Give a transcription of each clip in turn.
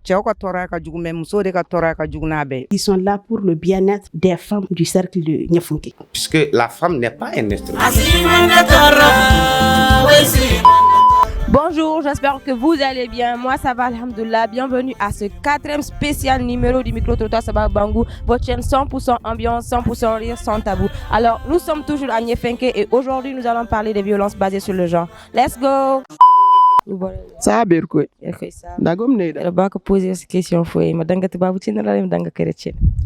Ils sont là pour le bien-être des femmes du cercle de Nyafunke. Puisque la femme n'est pas un instrument. Bonjour, j'espère que vous allez bien. Moi, ça va, alhamdoulilah. Bienvenue à ce 4e spécial numéro du micro-trottoir Sabah Bangou, votre chaîne 100% ambiance, 100% rire, sans tabou. Alors, nous sommes toujours à Nyefenke et aujourd'hui, nous allons parler des violences basées sur le genre. Let's go! Ça berko dagom ne Je vais poser cette question.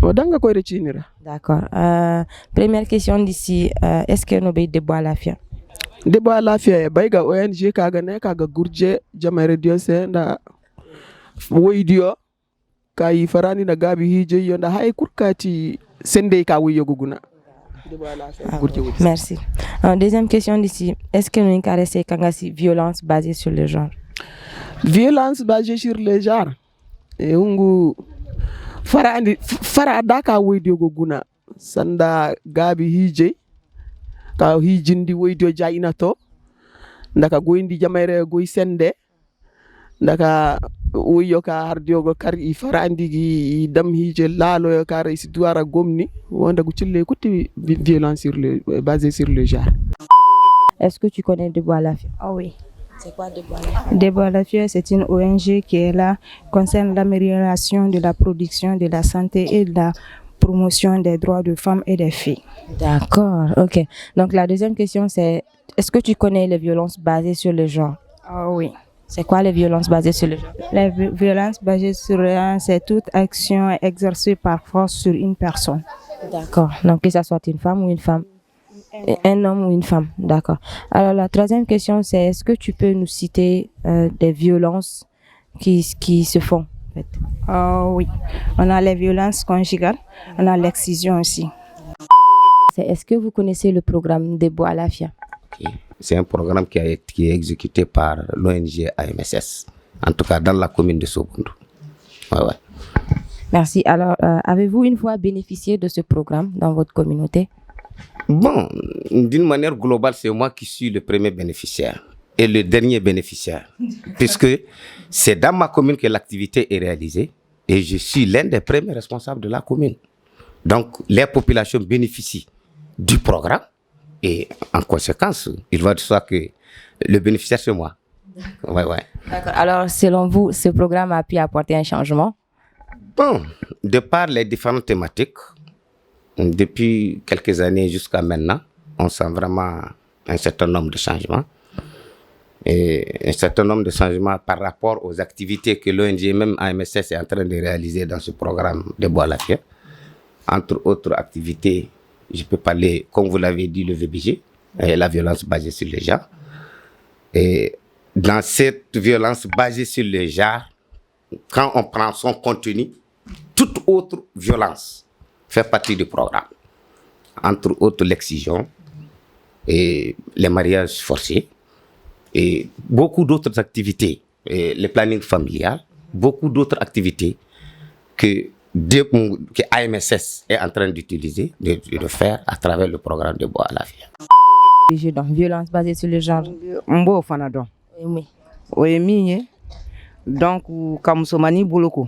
Odanga ko rechinira. D'accord. Première question d'ici. Est-ce que nous avons des bois à la fin? Debo lafiya bai ga ONG kaga ne kaga gurje jama radio se nda woidio kai farani na gabi hije yonda hay kurkati sende ka wiyo guguna. Merci. Deuxième question d'ici. Est-ce que nous caressons kangasi violence basée sur le genre? Violence basée sur le genre. E ungu fara daka woidio guguna sanda gabi hije ka hijindi woydo jayina to ndaka goyndi jamaire goy sende ndaka woyo ka hardiogo kar I fara andigi dam hije laalo ka resi duara gomni wonda go cille kutti violence basée sur le genre. Est-ce que tu connais Debout à la Fia? Ah oui. C'est quoi Debout à la Fia? Debout à la Fia, c'est une ONG qui est là concerne l'amélioration de la production de la santé et de la promotion des droits de femmes et des filles. D'accord, ok. Donc la deuxième question c'est, est-ce que tu connais les violences basées sur le genre? Ah oui. C'est quoi les violences basées sur le genre? Les violences basées sur le genre, c'est toute action exercée par force sur une personne. D'accord, donc que ça soit une femme ou une femme? Un homme ou une femme, d'accord. Alors la troisième question c'est, est-ce que tu peux nous citer des violences qui se font? En fait. Oui, on a les violences conjugales, on a l'excision aussi. Est-ce que vous connaissez le programme Debout à la Fia? Okay. C'est un programme qui est exécuté par l'ONG AMSS, en tout cas dans la commune de Soboundou. Ouais. Merci. Alors, avez-vous une fois bénéficié de ce programme dans votre communauté? Bon, d'une manière globale, c'est moi qui suis le premier bénéficiaire et le dernier bénéficiaire, puisque c'est dans ma commune que l'activité est réalisée et je suis l'un des premiers responsables de la commune. Donc, les populations bénéficient du programme et en conséquence, il va de soi que le bénéficiaire, c'est moi. Ouais. D'accord. Alors, selon vous, ce programme a pu apporter un changement? Bon, de par les différentes thématiques, depuis quelques années jusqu'à maintenant, on sent vraiment un certain nombre de changements. Et un certain nombre de changements par rapport aux activités que l'ONG, même AMSS, est en train de réaliser dans ce programme de Bois à la Fia. Entre autres activités, je peux parler, comme vous l'avez dit, le VBG, la violence basée sur le genre. Et dans cette violence basée sur le genre, quand on prend son contenu, toute autre violence fait partie du programme. Entre autres, l'excision et les mariages forcés et beaucoup d'autres activités, et le planning familial, beaucoup d'autres activités que AMSS est en train d'utiliser, de faire à travers le programme de Bois à la Fia. Donc, violence basée sur le genre. Mbo fanadon. Oui. Oui, migné. Donc, comme somani boloko,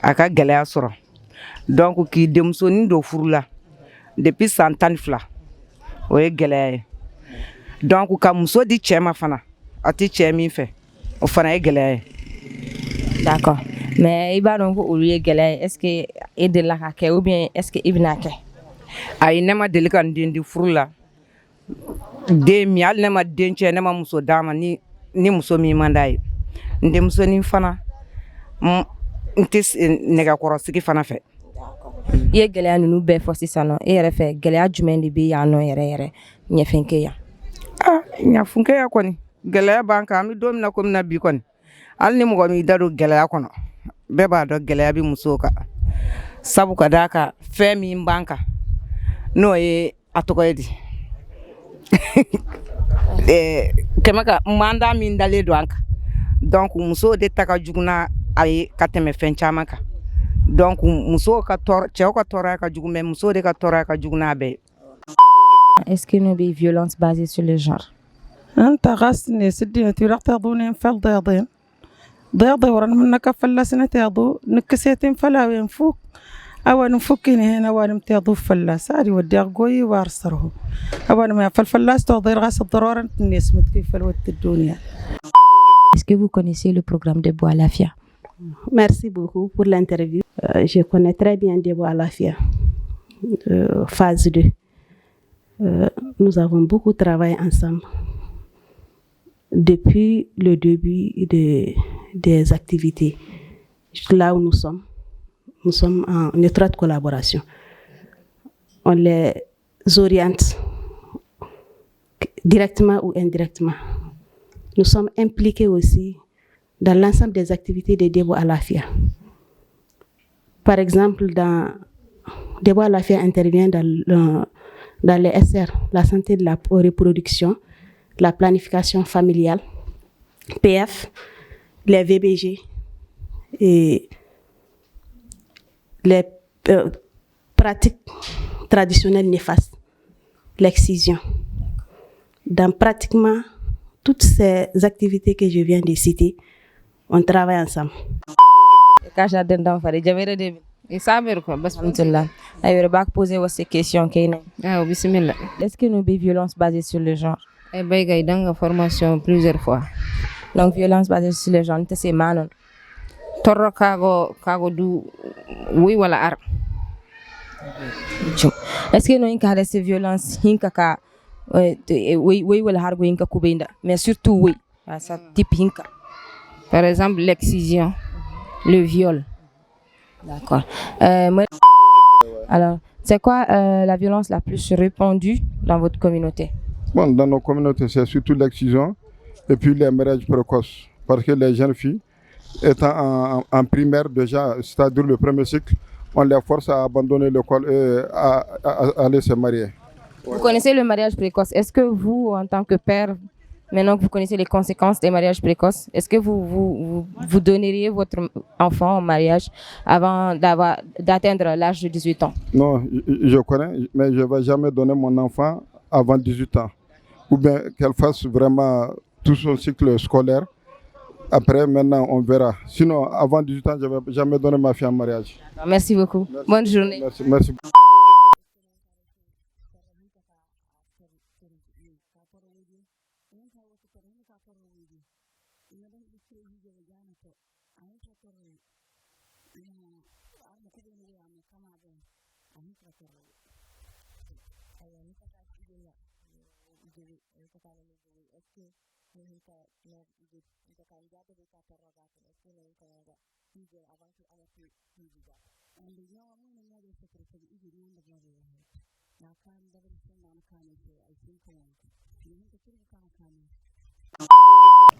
aka gɛlɛya sɔrɔ. Donc, qui demsoni do furula depuis 100 ans fla. Oui, gɛlɛya ye. Donc, ka muso di cɛ ma fana, a ti cɛ min fɛ, o fana ye gɛlɛya ye. D'accord. Mais il va donc au lieu gɛlɛya, est-ce que e de la ka kɛ ou bien est-ce que i bɛna kɛ? Ayi, ne ma deli ka n den di furu la. Den min, hali ne ma den cɛ, ne ma muso d'a ma ni muso min man d'a ye. N denmusonin fana, n tɛ nɛgɛkɔrɔsigi fana fɛ. I ye gɛlɛya ninnu bɛɛ fɔ sisan nɔ, e yɛrɛ fɛ gɛlɛya jumɛn de bɛ yan nɔ yɛrɛ Ɲɛfɛnke yan? Ɲɛfɛnke yan kɔni, gɛlɛya b'an kan, an bɛ don min na komi na bi kɔni, hali ni mɔgɔ min da don gɛlɛya kɔnɔ, bɛɛ b'a dɔn gɛlɛya bɛ musow kan. Sabu ka d'a kan fɛn min b'an kan, n'o ye a tɔgɔ ye di. Kɛmɛ ka mandat min dalen don an kan. Donc musow de ta ka jugu n'a a ye ka tɛmɛ fɛn caman kan. Donc musow ka cɛw ka tɔɔrɔya ka jugu mais musow de ka tɔɔrɔya ka jugu n'a bɛɛ ye. Est-ce qu'il y a une violence basée sur le genre? أنت غاسني سدي أنت رحت أظن فلضيضين ضيع ورا من كفلا سنة تيضو نكسيتين فلا وين فوق أوان فكني هنا وان متيضو فلاس هذه ودي قوي وارسره أوان ما فالفلاس تضير غاس الضرورة الناس كيف الوقت الدنيا. Est-ce que vous connaissez le programme de Bois Lafia? Merci beaucoup pour l'interview. Je connais très bien Debo Alafia, phase 2. Nous avons beaucoup travaillé ensemble depuis le début des activités. Là où nous sommes en étroite collaboration. On les oriente directement ou indirectement. Nous sommes impliqués aussi dans l'ensemble des activités de Debo Alafia. Par exemple, Debo Alafia intervient dans les SR, la santé de la reproduction, la planification familiale, PF, les VBG et les pratiques traditionnelles néfastes, l'excision. Dans pratiquement toutes ces activités que je viens de citer, on travaille ensemble. Poser ces questions. Est-ce que nous avons violence basée sur le genre? Dans formation plusieurs fois. Donc violence basée sur le genre, c'est manon. Torro kago du oui wala ar. Est-ce que nous avons ces violences hinka oui wala har go hinka kubenda, mais surtout oui, ça type hinka. Par exemple l'excision, le viol. D'accord. Alors, c'est quoi la violence la plus répandue dans votre communauté? Bon, dans nos communautés, c'est surtout l'excision et puis les mariages précoces. Parce que les jeunes filles, étant en primaire déjà, c'est-à-dire le premier cycle, on les force à abandonner l'école et à aller se marier. Vous connaissez le mariage précoce. Est-ce que vous, en tant que père, maintenant que vous connaissez les conséquences des mariages précoces, est-ce que vous donneriez votre enfant au mariage avant d'atteindre l'âge de 18 ans? Non, je connais, mais je ne vais jamais donner mon enfant avant 18 ans. Ou bien qu'elle fasse vraiment tout son cycle scolaire. Après, maintenant, on verra. Sinon, avant 18 ans, je ne vais jamais donner ma fille en mariage. Merci beaucoup. Merci. Bonne journée. Merci.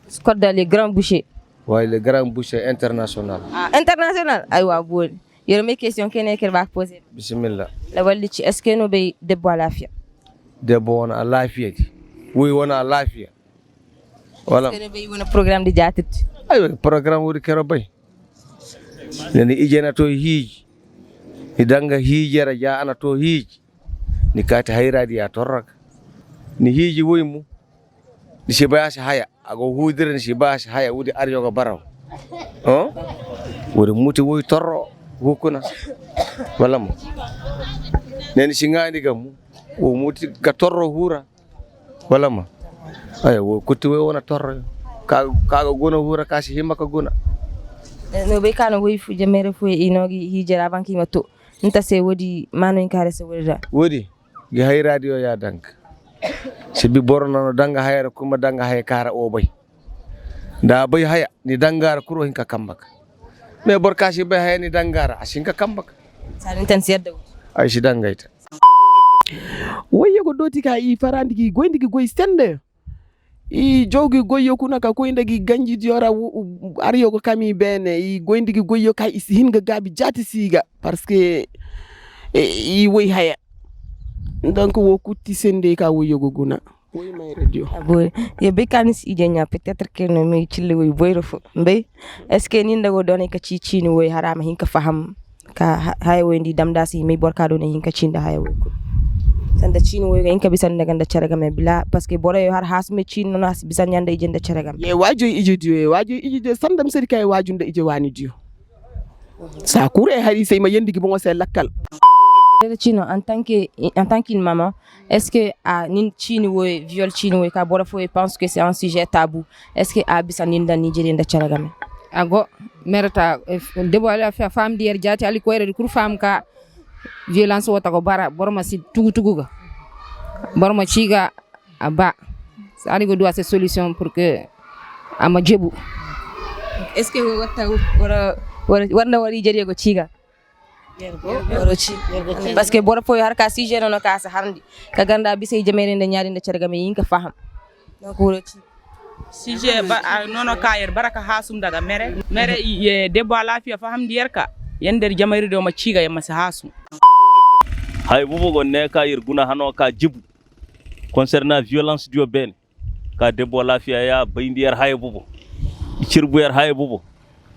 Scott dans les grands bouchers. Oui, les grands bouchers international. Ah, international? Aïwa, bon. Il y a une question qu'elle va poser. Bismillah. Est-ce que nous avons des bois à la fia? Des bois à la fia. Oui, on a à la fia. Voilà. Est-ce que nous avons un programme de diatit? Oui, programme où il bay. Ni ijena to hiji. Ni danga hiji raja ana to hiji. Ni kati hayradi ya torrak. Ni hiji woimu. Ni shibaya haya. Ago hudir ni shibaya haya wudi aryo ga baraw. Oh? Wudi muti woy torro hukuna. Wala mo. Neni singani gamu. Wo muti ga torro hura. Wala mo. Ay wo kuti we wona torro. Kaga gona hura kasi himma ka gona. No be kana woy fu jamere fu inogi hijera avant ki mato. Nta se wodi mano inkare se wodi da. Wodi gi hay radio ya dank. Sibi borno no danga hayra kuma danga hay kara o bay. Da bay haya ni dangara kuro hinka kambak. Me borkashi bay haya ni dangara ashinka kambak. Sanin tan siyadda. Ay shi dangaita. Woyyo go doti ka I farandi ki goyndi ki goy stende. I jogi goyyo kuna ka koynde gi ganji diora ariyo ko kami bene I goyndi ki goyyo ka isi hinga gabi jati siga parce que I woy haya. Donc wo kuti sende ka woyyo go guna. Woy may radio. Aboy ye be kanis idenya peut-être que no me chille woy boyrofo. Mbe est-ce que ni ndago donay ka ci ni woy harama hinka faham ka hay woy ndi damda si me borka do ne hinka cinda hay woy ko. tanda chino wo en kabisan daga da ceragame bila parce que bore har hasme chino na bisan nyanda ije da ceragame ye wajo ije dio sandam sedi kay waju nda ije wani dio sa kure hari sey ma yendi bon se lakkal chino en tant qu'une maman est-ce que nin chino wo viol chino wo ka bore fo pense que c'est un sujet tabou est-ce que bisan ninda Nigeria da ceragame ago merata debo ala fa fam dier jati ali ko re kur fam ka violence wota ko bara borma si tugu ga borma chiga aba ali go doit ces solutions pour que ama jebu est-ce que wata wara wari jeri go chiga parce que bora fo har ka si jeno no ka sa harndi ka ganda bi sey jamere nde nyaari nde cergame yinka faham donc woro ci sije nono kayer baraka hasum daga mere ye debbo lafiya faham diyarka yender jamari do ma ciga yamma sa hasum hay bubu gonne kayer guna hano ka jibu concernant violence urbaine ka debbo lafiya ya bayndiyar hay bubu cirbuyar hay bubu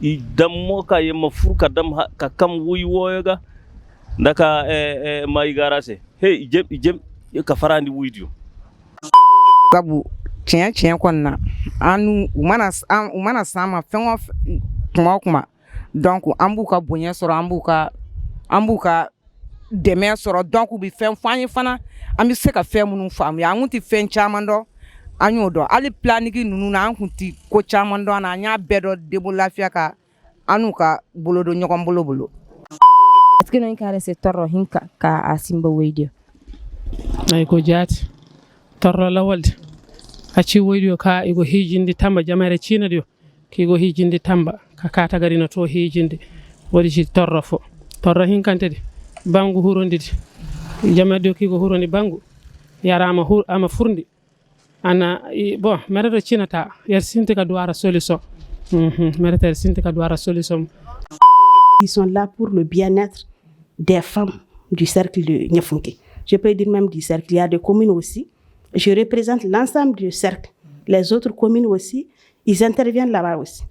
i dammo ka yamma furka dam ka kam wuyi woyoga ndaka mai garase hey jem ka farandi wuydio sabu tiɲɛ kɔni na u mana s'an ma fɛn o kuma o kuma donc an b'u ka bonya sɔrɔ an b'u ka dɛmɛ sɔrɔ donc u bɛ fɛn fɔ an ye fana an bɛ se ka fɛn minnu faamuya an kun tɛ fɛn caman dɔn an y'o dɔn hali planning ninnu na an kun tɛ ko caman dɔn na an y'a bɛɛ dɔn debo lafiya ka an n'u ka bolo don ɲɔgɔn bolo. est-ce que n'o kare se tɔɔrɔ hinka ka a simba weydio ay ko jaati tɔɔrɔ la walde acci woydio ka ego hijinde tamba jamare cina dio kigo hijinde tamba ka kata garino to hijinde wodi ci torro hinkante de bangu hurondidi jamare dio kigo hurondi bangu yarama ama furndi ana bon merata cina ta yer sinte ka duara solution merata sinte ka duara solution. Ils sont là pour le bien-être des femmes du cercle de Nyafunke. Je peux dire même du cercle, il y a des communes aussi. Je représente l'ensemble du cercle. Les autres communes aussi, ils interviennent là-bas aussi.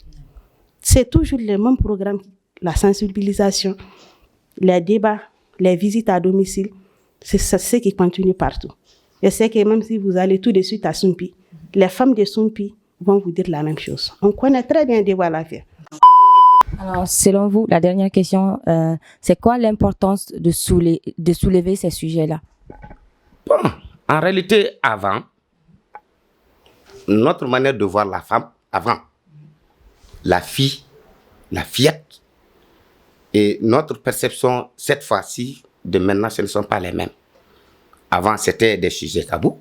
C'est toujours le même programme, la sensibilisation, les débats, les visites à domicile. C'est ce qui continue partout. Je sais que même si vous allez tout de suite à Sumpi, les femmes de Sumpi vont vous dire la même chose. On connaît très bien Debo Alafia. Alors, selon vous, la dernière question, c'est quoi l'importance de soulever ces sujets-là? Bon. En réalité, avant, notre manière de voir la femme, la fille, la fillette, et notre perception, cette fois-ci, de maintenant, ce ne sont pas les mêmes. Avant, c'était des sujets tabous.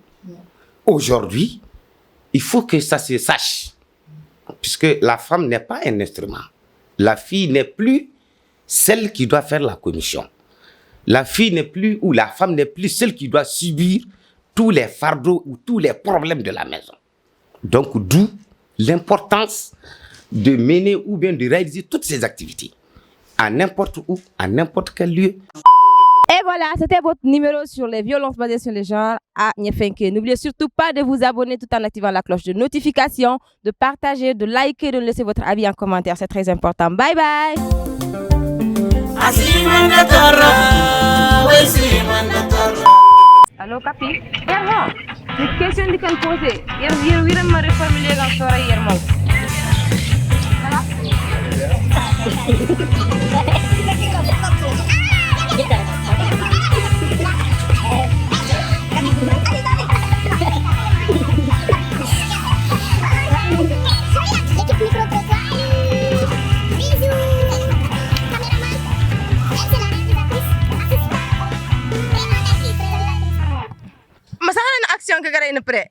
Aujourd'hui, il faut que ça se sache, puisque la femme n'est pas un instrument. La fille n'est plus celle qui doit faire la commission. La fille n'est plus, ou la femme n'est plus celle qui doit subir tous les fardeaux ou tous les problèmes de la maison. Donc, d'où l'importance de mener ou bien de réaliser toutes ces activités à n'importe où, à n'importe quel lieu. Et voilà, c'était votre numéro sur les violences basées sur le genre à Nyefenke. N'oubliez surtout pas de vous abonner tout en activant la cloche de notification, de partager, de liker, de laisser votre avis en commentaire. C'est très important. Bye bye. Allô, Capi? Yermo, une question que je poser. Hier, me reformuler la soirée Yermo. Masalah action que kalian prêt?